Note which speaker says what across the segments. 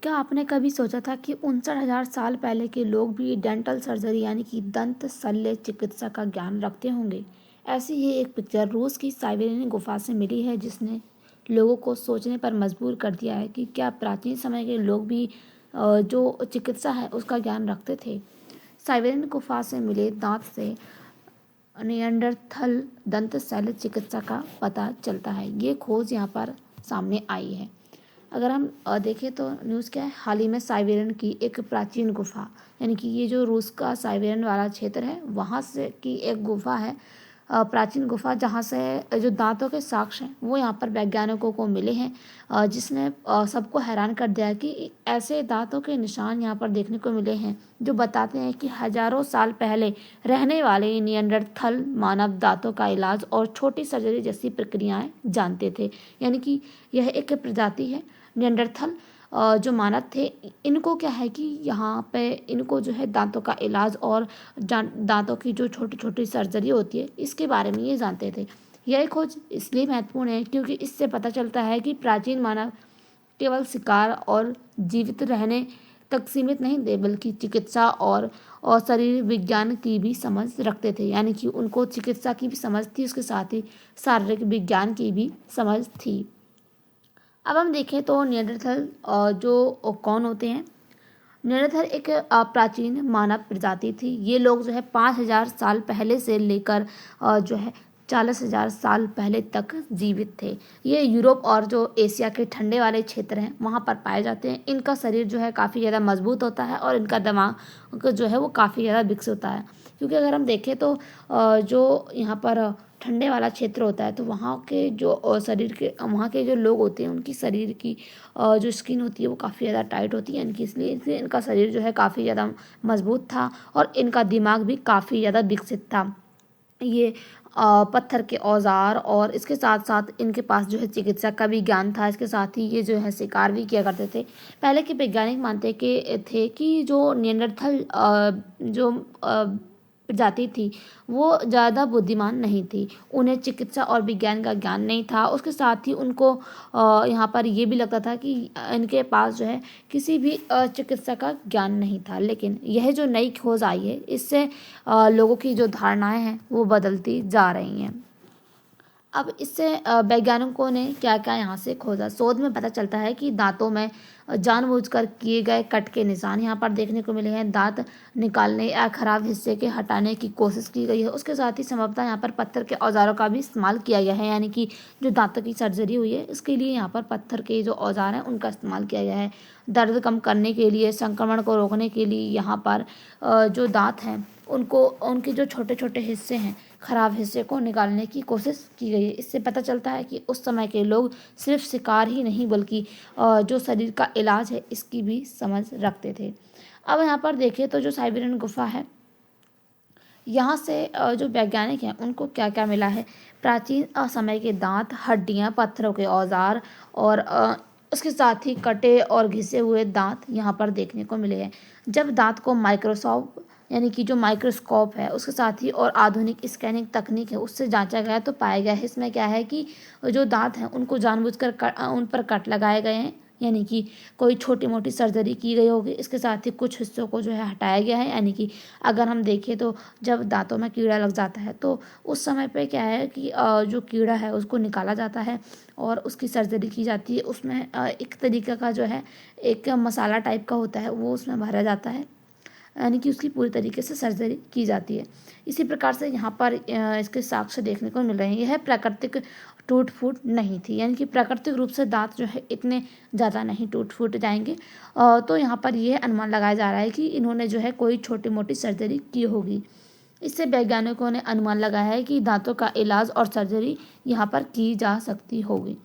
Speaker 1: क्या आपने कभी सोचा था कि 59,000 साल पहले के लोग भी डेंटल सर्जरी यानी कि दंत शल्य चिकित्सा का ज्ञान रखते होंगे। ऐसी ही एक पिक्चर रूस की साइबेरियन गुफा से मिली है, जिसने लोगों को सोचने पर मजबूर कर दिया है कि क्या प्राचीन समय के लोग भी जो चिकित्सा है उसका ज्ञान रखते थे। साइबेरियन गुफा से मिले दांत से नियंडरथल दंत शल्य चिकित्सा का पता चलता है। ये खोज यहाँ पर सामने आई है। अगर हम देखें तो न्यूज़ क्या है, हाल ही में साइबेरियन की एक प्राचीन गुफा, यानी कि ये जो रूस का साइबेरियन वाला क्षेत्र है वहाँ से की एक गुफा है, प्राचीन गुफा, जहाँ से जो दांतों के साक्ष्य हैं वो यहाँ पर वैज्ञानिकों को मिले हैं, जिसने सबको हैरान कर दिया कि ऐसे दांतों के निशान यहाँ पर देखने को मिले हैं जो बताते हैं कि हजारों साल पहले रहने वाले नियंडरथल मानव दांतों का इलाज और छोटी सर्जरी जैसी प्रक्रियाएं जानते थे। यानी कि यह एक प्रजाति है नियंडरथल जो मानव थे। इनको क्या है कि यहाँ पे इनको जो है दांतों का इलाज और दांतों की जो छोटी छोटी सर्जरी होती है इसके बारे में ये जानते थे। यह खोज इसलिए महत्वपूर्ण है क्योंकि इससे पता चलता है कि प्राचीन मानव केवल शिकार और जीवित रहने तक सीमित नहीं थे, बल्कि चिकित्सा और शरीर विज्ञान की भी समझ रखते थे। यानी कि उनको चिकित्सा की भी समझ थी, उसके साथ ही शारीरिक विज्ञान की भी समझ थी। अब हम देखें तो नियंडरथल जो कौन होते हैं। नियंडरथल एक प्राचीन मानव प्रजाति थी। ये लोग जो है 5,000 साल पहले से लेकर जो है 40,000 साल पहले तक जीवित थे। ये यूरोप और जो एशिया के ठंडे वाले क्षेत्र हैं वहाँ पर पाए जाते हैं। इनका शरीर जो है काफ़ी ज़्यादा मजबूत होता है और इनका दिमाग जो है वो काफ़ी ज़्यादा विकसित होता है। क्योंकि अगर हम देखें तो जो यहाँ पर ठंडे वाला क्षेत्र होता है तो वहाँ के जो शरीर के वहाँ के जो लोग होते हैं उनकी शरीर की जो स्किन होती है वो काफ़ी ज़्यादा टाइट होती है, इनकी इसलिए इनका शरीर जो है काफ़ी ज़्यादा मजबूत था और इनका दिमाग भी काफ़ी ज़्यादा विकसित था। ये पत्थर के औजार और इसके साथ साथ इनके पास जो है चिकित्सा का भी ज्ञान था। इसके साथ ही ये जो है शिकार भी किया करते थे। पहले के वैज्ञानिक मानते थे कि जो नियंडरथल जो प्रजाति थी वो ज़्यादा बुद्धिमान नहीं थी, उन्हें चिकित्सा और विज्ञान का ज्ञान नहीं था। उसके साथ ही उनको यहाँ पर ये भी लगता था कि इनके पास जो है किसी भी चिकित्सा का ज्ञान नहीं था। लेकिन यह जो नई खोज आई है इससे लोगों की जो धारणाएं हैं वो बदलती जा रही हैं। अब इससे वैज्ञानिकों ने क्या क्या यहाँ से खोजा। शोध में पता चलता है कि दांतों में जानबूझकर किए गए कट के निशान यहाँ पर देखने को मिले हैं। दांत निकालने या खराब हिस्से के हटाने की कोशिश की गई है। उसके साथ ही संभवतः यहाँ पर पत्थर के औजारों का भी इस्तेमाल किया गया है। यानी कि जो दांतों की सर्जरी हुई है इसके लिए यहाँ पर पत्थर के जो औजार हैं उनका इस्तेमाल किया गया है। दर्द कम करने के लिए, संक्रमण को रोकने के लिए यहाँ पर जो दांत हैं उनको उनके जो छोटे छोटे हिस्से हैं खराब हिस्से को निकालने की कोशिश की गई है। इससे पता चलता है कि उस समय के लोग सिर्फ शिकार ही नहीं बल्कि जो शरीर का इलाज है इसकी भी समझ रखते थे। अब यहाँ पर देखें तो जो साइबेरियन गुफा है यहाँ से जो वैज्ञानिक हैं उनको क्या क्या मिला है। प्राचीन समय के दांत, हड्डियाँ, पत्थरों के औजार और उसके साथ ही कटे और घिसे हुए दांत यहाँ पर देखने को मिले हैं। जब दांत को माइक्रोस्कोप यानी कि जो माइक्रोस्कोप है उसके साथ ही और आधुनिक स्कैनिंग तकनीक है उससे जांचा गया तो पाया गया है इसमें क्या है कि जो दांत हैं उनको जानबूझकर उन पर कट लगाए गए हैं, यानी कि कोई छोटी मोटी सर्जरी की गई होगी। इसके साथ ही कुछ हिस्सों को जो है हटाया गया है। यानी कि अगर हम देखें तो जब दांतों में कीड़ा लग जाता है तो उस समय पे क्या है कि जो कीड़ा है उसको निकाला जाता है और उसकी सर्जरी की जाती है। उसमें एक तरीके का जो है एक मसाला टाइप का होता है वो उसमें भरा जाता है, यानी कि उसकी पूरी तरीके से सर्जरी की जाती है। इसी प्रकार से यहाँ पर इसके साक्ष्य देखने को मिल रहे हैं। यह प्राकृतिक टूट फूट नहीं थी, यानी कि प्राकृतिक रूप से दांत जो है इतने ज़्यादा नहीं टूट फूट जाएंगे। तो यहाँ पर यह अनुमान लगाया जा रहा है कि इन्होंने जो है कोई छोटी मोटी सर्जरी की होगी। इससे वैज्ञानिकों ने अनुमान लगाया है कि दांतों का इलाज और सर्जरी यहाँ पर की जा सकती होगी।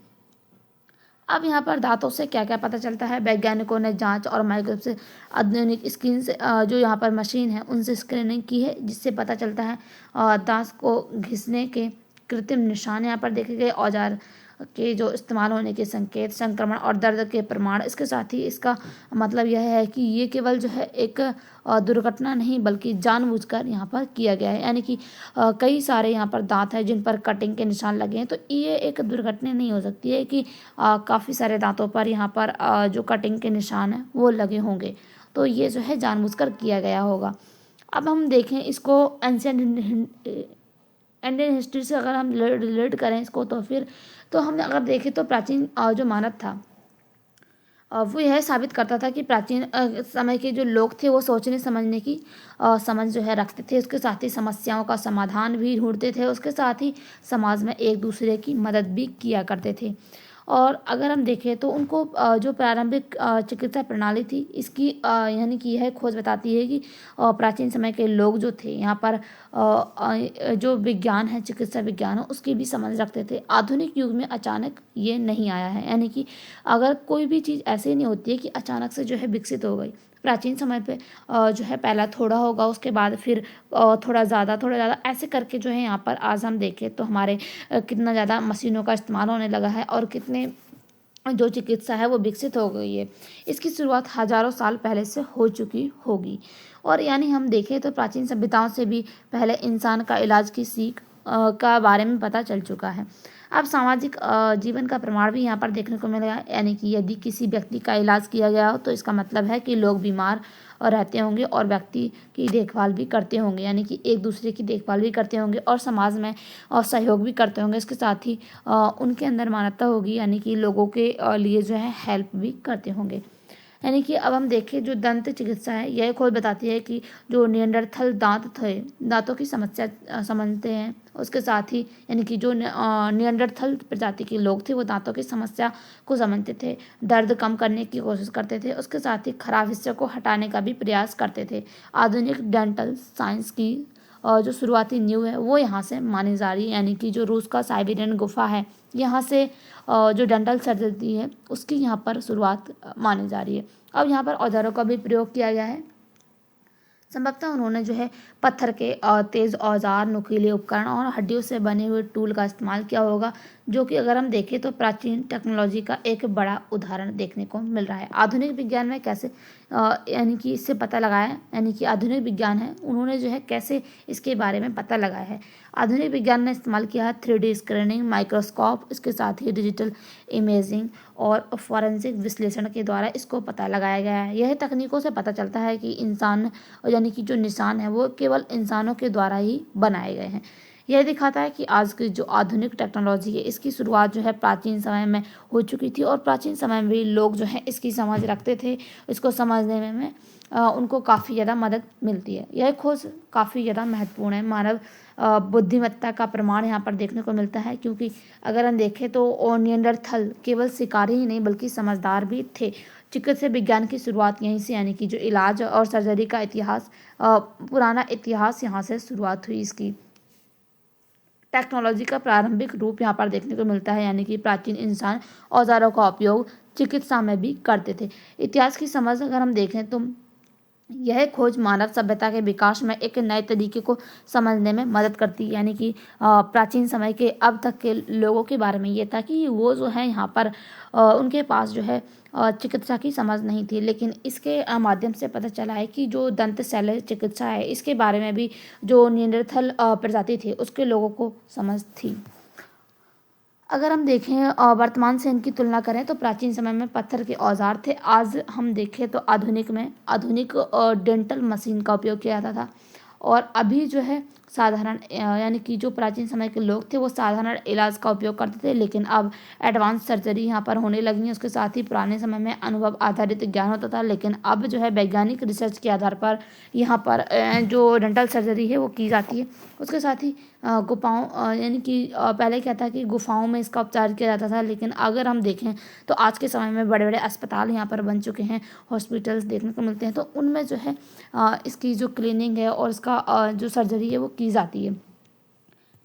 Speaker 1: अब यहाँ पर दांतों से क्या क्या पता चलता है। वैज्ञानिकों ने जांच और माइक्रोस्कोप से आधुनिक स्किन से जो यहाँ पर मशीन है उनसे स्क्रीनिंग की है, जिससे पता चलता है दांत को घिसने के कृत्रिम निशान यहाँ पर देखे गए। औजार के जो इस्तेमाल होने के संकेत, संक्रमण और दर्द के प्रमाण। इसके साथ ही इसका मतलब यह है कि ये केवल जो है एक दुर्घटना नहीं बल्कि जानबूझकर यहाँ पर किया गया है, यानी कि कई सारे यहाँ पर दांत हैं जिन पर कटिंग के निशान लगे हैं, तो ये एक दुर्घटना नहीं हो सकती है कि काफ़ी सारे दांतों पर यहाँ पर जो कटिंग के निशान हैं वो लगे होंगे, तो ये जो है जानबूझकर किया गया होगा। अब हम देखें इसको एंशिएंट इंडियन हिस्ट्री से अगर हम रिलेट करें इसको, तो फिर तो हम अगर देखें तो प्राचीन जो मानव था वो यह साबित करता था कि प्राचीन समय के जो लोग थे वो सोचने समझने की समझ जो है रखते थे। उसके साथ ही समस्याओं का समाधान भी ढूंढते थे, उसके साथ ही समाज में एक दूसरे की मदद भी किया करते थे। और अगर हम देखें तो उनको जो प्रारंभिक चिकित्सा प्रणाली थी इसकी यानी कि यह खोज बताती है कि प्राचीन समय के लोग जो थे यहाँ पर जो विज्ञान है, चिकित्सा विज्ञान है, उसकी भी समझ रखते थे। आधुनिक युग में अचानक ये नहीं आया है, यानी कि अगर कोई भी चीज़ ऐसे नहीं होती है कि अचानक से जो है विकसित हो गई। प्राचीन समय पे जो है पहला थोड़ा होगा, उसके बाद फिर थोड़ा ज़्यादा ऐसे करके जो है यहाँ पर आज हम देखें तो हमारे कितना ज़्यादा मशीनों का इस्तेमाल होने लगा है और कितने जो चिकित्सा है वो विकसित हो गई है। इसकी शुरुआत हजारों साल पहले से हो चुकी होगी। और यानी हम देखें तो प्राचीन सभ्यताओं से भी पहले इंसान का इलाज की सीख का बारे में पता चल चुका है। अब सामाजिक जीवन का प्रमाण भी यहाँ पर देखने को मिलेगा, यानी कि यदि किसी व्यक्ति का इलाज किया गया हो तो इसका मतलब है कि लोग बीमार रहते होंगे और व्यक्ति की देखभाल भी करते होंगे, यानी कि एक दूसरे की देखभाल भी करते होंगे और समाज में सहयोग भी करते होंगे। इसके साथ ही उनके अंदर मानवता होगी, यानी कि लोगों के लिए जो है हेल्प भी करते होंगे। यानी कि अब हम देखें जो दंत चिकित्सा है यह खोज बताती है कि जो नियंडरथल दांत थे, दांतों की समस्या समझते हैं। उसके साथ ही यानी कि जो नियंडरथल प्रजाति के लोग थे वो दांतों की समस्या को समझते थे, दर्द कम करने की कोशिश करते थे, उसके साथ ही खराब हिस्से को हटाने का भी प्रयास करते थे। आधुनिक डेंटल साइंस की जो शुरुआती नींव है वो यहाँ से मानी जा रही है, यानी कि जो रूस का साइबेरियन गुफा है यहाँ से जो डेंटल सर्जरी है उसकी यहाँ पर शुरुआत मानी जा रही है। अब यहाँ पर औजारों का भी प्रयोग किया गया है। संभवतः उन्होंने जो है पत्थर के तेज औजार, नुकीले उपकरण और हड्डियों से बने हुए टूल का इस्तेमाल किया होगा, जो कि अगर हम देखें तो प्राचीन टेक्नोलॉजी का एक बड़ा उदाहरण देखने को मिल रहा है। आधुनिक विज्ञान में कैसे यानी कि इससे पता लगाया, यानी कि आधुनिक विज्ञान है उन्होंने जो है कैसे इसके बारे में पता लगाया है। आधुनिक विज्ञान ने इस्तेमाल किया है 3D स्कैनिंग, माइक्रोस्कोप, इसके साथ ही डिजिटल इमेजिंग और फॉरेंसिक विश्लेषण के द्वारा इसको पता लगाया गया है। यह तकनीकों से पता चलता है कि इंसान यानी कि जो निशान है वो केवल इंसानों के द्वारा ही बनाए गए हैं। यह दिखाता है कि आज की जो आधुनिक टेक्नोलॉजी है इसकी शुरुआत जो है प्राचीन समय में हो चुकी थी और प्राचीन समय में भी लोग जो है इसकी समझ रखते थे। इसको समझने में उनको काफ़ी ज़्यादा मदद मिलती है। यह खोज काफ़ी ज़्यादा महत्वपूर्ण है। मानव बुद्धिमत्ता का प्रमाण यहाँ पर देखने को मिलता है, क्योंकि अगर हम देखें तो नियंडरथल केवल शिकारी ही नहीं बल्कि समझदार भी थे। चिकित्सा विज्ञान की शुरुआत यहीं से, यानी कि जो इलाज और सर्जरी का इतिहास, पुराना इतिहास यहाँ से शुरुआत हुई इसकी। टेक्नोलॉजी का प्रारंभिक रूप यहाँ पर देखने को मिलता है, यानी कि प्राचीन इंसान औजारों का उपयोग चिकित्सा में भी करते थे। इतिहास की समझ अगर हम देखें तो यह खोज मानव सभ्यता के विकास में एक नए तरीके को समझने में मदद करती है, यानी कि प्राचीन समय के अब तक के लोगों के बारे में ये था कि वो जो है यहाँ पर उनके पास जो है चिकित्सा की समझ नहीं थी, लेकिन इसके माध्यम से पता चला है कि जो दंत शल्य चिकित्सा है इसके बारे में भी जो नियंडरथल प्रजाति थी उसके लोगों को समझ थी। अगर हम देखें वर्तमान से इनकी तुलना करें तो प्राचीन समय में पत्थर के औजार थे, आज हम देखें तो आधुनिक डेंटल मशीन का उपयोग किया जाता था। और अभी जो है साधारण यानी कि जो प्राचीन समय के लोग थे वो साधारण इलाज का उपयोग करते थे, लेकिन अब एडवांस सर्जरी यहाँ पर होने लगी है। उसके साथ ही पुराने समय में अनुभव आधारित ज्ञान होता था, लेकिन अब जो है वैज्ञानिक रिसर्च के आधार पर यहाँ पर जो डेंटल सर्जरी है वो की जाती है। उसके साथ ही गुफाओं यानी कि पहले क्या था कि गुफाओं में इसका उपचार किया जाता था, लेकिन अगर हम देखें तो आज के समय में बड़े बड़े अस्पताल यहाँ पर बन चुके हैं, हॉस्पिटल्स देखने को मिलते हैं, तो उनमें जो है इसकी जो क्लीनिंग है और इसका जो सर्जरी है वो की जाती है।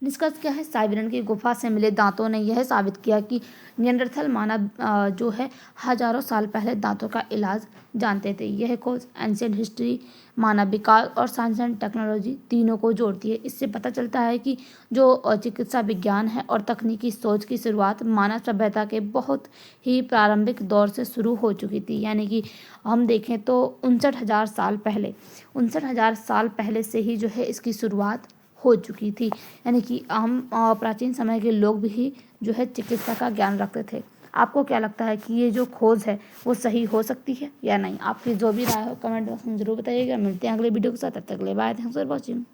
Speaker 1: निष्कर्ष क्या है, साइबेरियन की गुफा से मिले दांतों ने यह साबित किया कि नियंडरथल मानव जो है हजारों साल पहले दांतों का इलाज जानते थे। यह खोज एंशियंट हिस्ट्री, मानव विकास और साइंस एंड टेक्नोलॉजी तीनों को जोड़ती है। इससे पता चलता है कि जो चिकित्सा विज्ञान है और तकनीकी सोच की शुरुआत मानव सभ्यता के बहुत ही प्रारंभिक दौर से शुरू हो चुकी थी। यानी कि हम देखें तो 59,000 साल पहले, 59,000 साल पहले से ही जो है इसकी शुरुआत हो चुकी थी। यानी कि हम प्राचीन समय के लोग भी जो है चिकित्सा का ज्ञान रखते थे। आपको क्या लगता है कि ये जो खोज है वो सही हो सकती है या नहीं? आपकी जो भी राय हो कमेंट बॉक्स में जरूर बताइएगा। मिलते हैं अगले वीडियो के साथ, तब तक के लिए बाय, थैंक्स फॉर वॉचिंग।